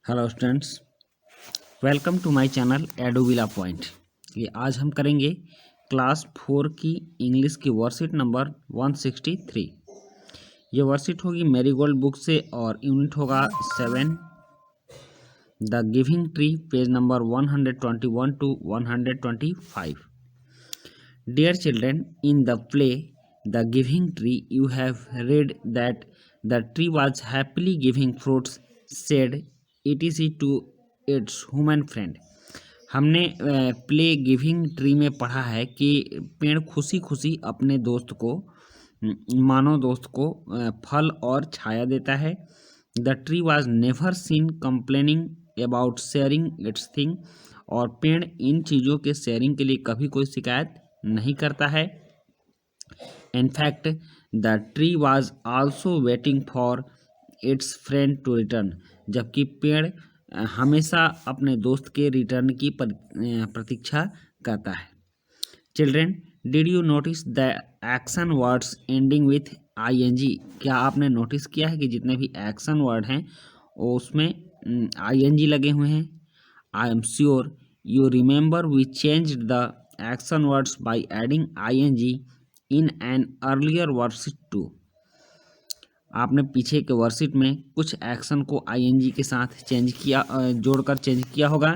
Hello students, welcome to my channel Edovilla point. ये आज हम करेंगे क्लास 4 की इंग्लिश की वर्कशीट नंबर 163। ये वर्कशीट होगी मैरीगोल्ड बुक से और यूनिट होगा 7 the giving tree, page number 121 to 125। Dear children, in the play the giving tree you have read that the tree was happily giving fruits, said etc to its human friend। हमने play giving tree में पढ़ा है कि पेड़ खुशी खुशी अपने दोस्त को मानव दोस्त को फल और छाया देता है। The tree was never seen complaining about sharing it's thing, और पेड़ इन चीज़ों के शेयरिंग के लिए कभी कोई शिकायत नहीं करता है। In fact the tree was also waiting for its friend to return, जबकि पेड़ हमेशा अपने दोस्त के रिटर्न की प्रतीक्षा करता है। Children, did you notice the action words ending with ING? क्या आपने नोटिस किया है कि जितने भी एक्शन वर्ड हैं वो उसमें आईएनजी लगे हुए हैं? I am sure you remember we changed the action words by adding ING in an earlier worksheet too. आपने पीछे के वर्कशीट में कुछ एक्शन को आईएनजी के साथ चेंज किया, जोड़कर चेंज किया होगा।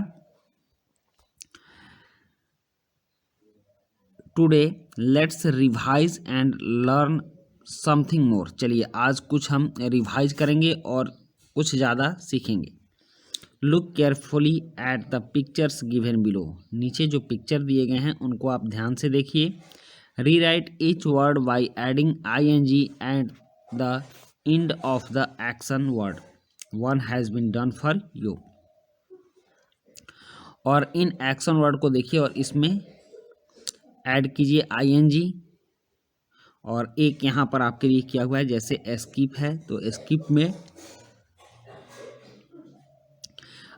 Today let's revise and learn something more. चलिए आज कुछ हम रिवाइज करेंगे और कुछ ज़्यादा सीखेंगे। Look carefully at the pictures given below. नीचे जो पिक्चर दिए गए हैं उनको आप ध्यान से देखिए। Rewrite each word by adding ING at the end of the action word. One has been done for you. और इन एक्शन वर्ड को देखिए और इसमें ऐड कीजिए आईएनजी, और एक यहाँ पर आपके लिए किया हुआ है, जैसे एस्कीप है तो एस्कीप में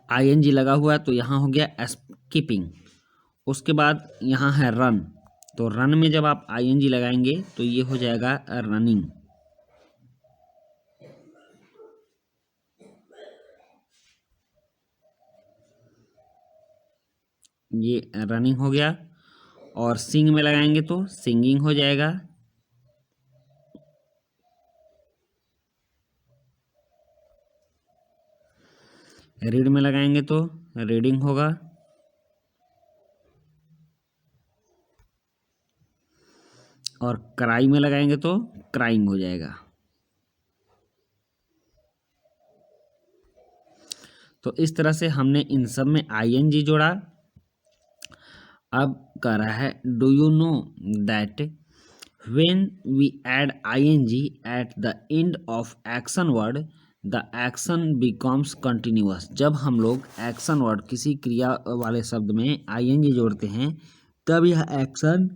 आईएनजी लगा हुआ है तो यहाँ हो गया एस्कीपिंग। उसके बाद यहाँ है रन, तो रन में जब आप आईएनजी लगाएंगे तो ये हो जाएगा रनिंग। ये रनिंग हो गया। और सिंग में लगाएंगे तो सिंगिंग हो जाएगा। रीड में लगाएंगे तो रीडिंग होगा। और क्राई में लगाएंगे तो क्राइंग हो जाएगा। तो इस तरह से हमने इन सब में आईएनजी जोड़ा। अब कह रहा है do you know that when we add ING at the end of action word the action becomes continuous. जब हम लोग एक्शन वर्ड किसी क्रिया वाले शब्द में आईएनजी जोड़ते हैं तब यह एक्शन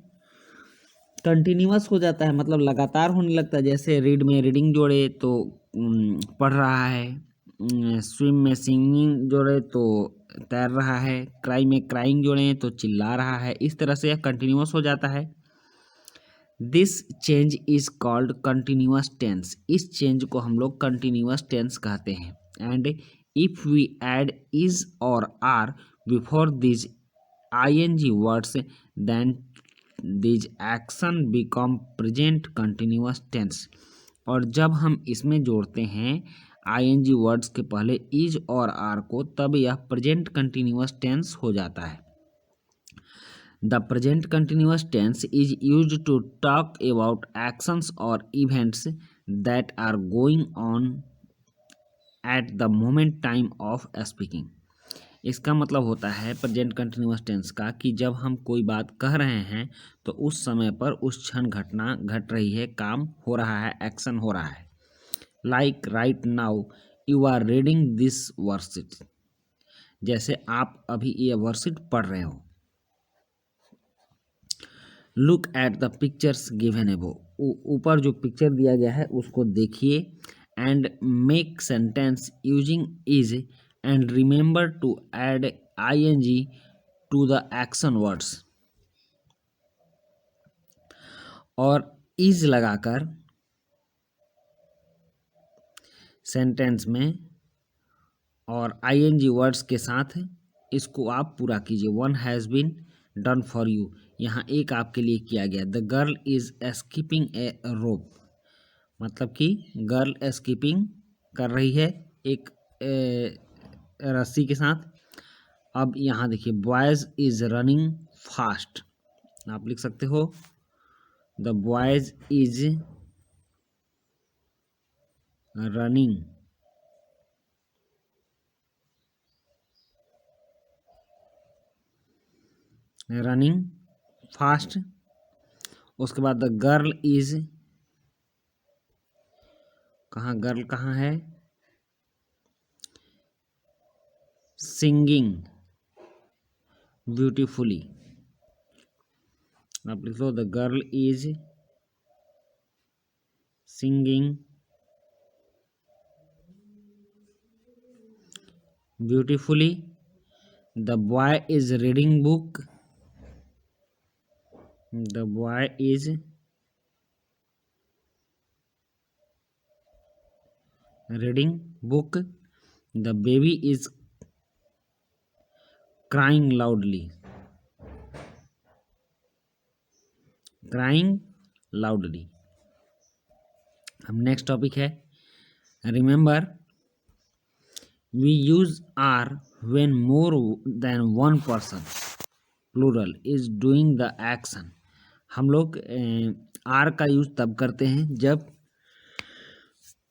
कंटिन्यूअस हो जाता है, मतलब लगातार होने लगता है। जैसे रीड में रीडिंग जोड़े तो पढ़ रहा है, स्विम में सिंगिंग जोड़े तो तैर रहा है, क्राई में क्राइंग जोड़े तो चिल्ला रहा है। इस तरह से यह कंटिन्यूअस हो जाता है। This change is called continuous tense. इस चेंज को हम लोग कंटिन्यूअस टेंस कहते हैं। And if we add is और are before this ING words then this action become present continuous tense. और जब हम इसमें जोड़ते हैं आईएनजी वर्ड्स के पहले इज और आर को, तब यह प्रेजेंट कंटिन्यूअस टेंस हो जाता है। The present continuous tense is used to talk about actions और events that are going on at the moment time of speaking. इसका मतलब होता है प्रेजेंट कंटिन्यूअस टेंस का कि जब हम कोई बात कह रहे हैं तो उस समय पर उस क्षण घटना घट रही है, काम हो रहा है, एक्शन हो रहा है। Like right now you are reading this worksheet. जैसे आप अभी ये वर्कशीट पढ़ रहे हो। Look at the pictures given above. ऊपर जो पिक्चर दिया गया है उसको देखिए। And make sentence using is and remember to add ING to the action words. और इज लगाकर सेंटेंस में और आईएनजी वर्ड्स के साथ इसको आप पूरा कीजिए। One has been done for you, यहाँ एक आपके लिए किया गया। The girl is skipping a rope, मतलब कि गर्ल एस्कीपिंग कर रही है एक रस्सी के साथ। अब यहाँ देखिए, बॉयज इज रनिंग फास्ट, आप लिख सकते हो the boys is running fast. उसके बाद द गर्ल इज, गर्ल कहाँ है, सिंगिंग ब्यूटीफुली, आप लिख लो the girl is singing beautifully. The boy is reading book, the boy is reading book. The baby is crying loudly, crying loudly. हम next topic है, remember we use are when more than one person plural is doing the action. हम लोग are का use तब करते हैं जब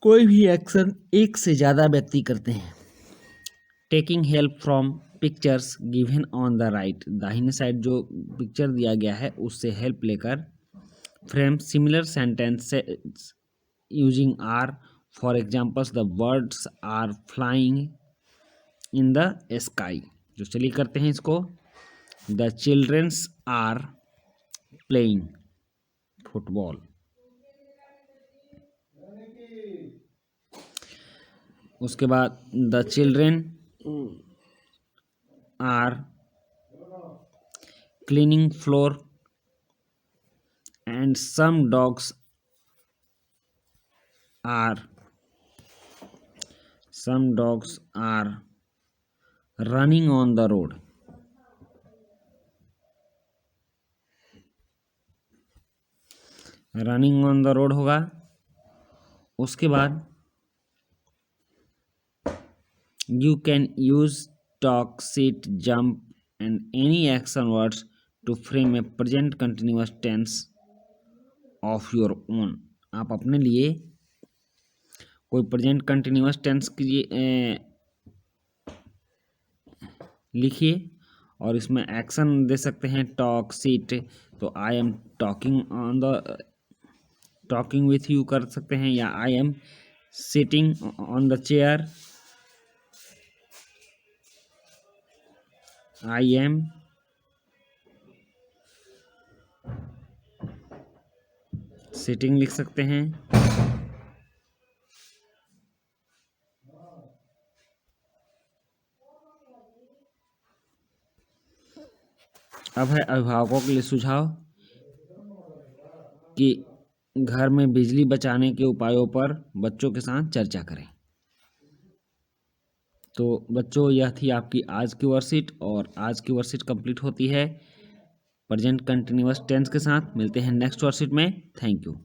कोई भी एक्शन एक से ज़्यादा व्यक्ति करते हैं। Taking help from pictures given on the right, दाहिने साइड जो पिक्चर दिया गया है उससे हेल्प लेकर। Frame similar sentences using are, for examples the birds are flying in the sky, जो चलिए करते हैं इसको। The childrens are playing football. उसके बाद the children are cleaning floor and some dogs are running on the road. Running on the road होगा। उसके बाद you can use talk, sit, jump and any action words to frame a present continuous tense of your own। आप अपने लिए कोई present continuous tense लिखिए और इसमें एक्शन दे सकते हैं टॉक, सिट, तो I am talking with you कर सकते हैं, या I am sitting on the chair, I am sitting लिख सकते हैं। अब है अभिभावकों के लिए सुझाव कि घर में बिजली बचाने के उपायों पर बच्चों के साथ चर्चा करें। तो बच्चों, यह थी आपकी आज की वर्कशीट, और आज की वर्कशीट कंप्लीट होती है प्रेजेंट कंटिन्यूअस टेंस के साथ। मिलते हैं नेक्स्ट वर्कशीट में। Thank you.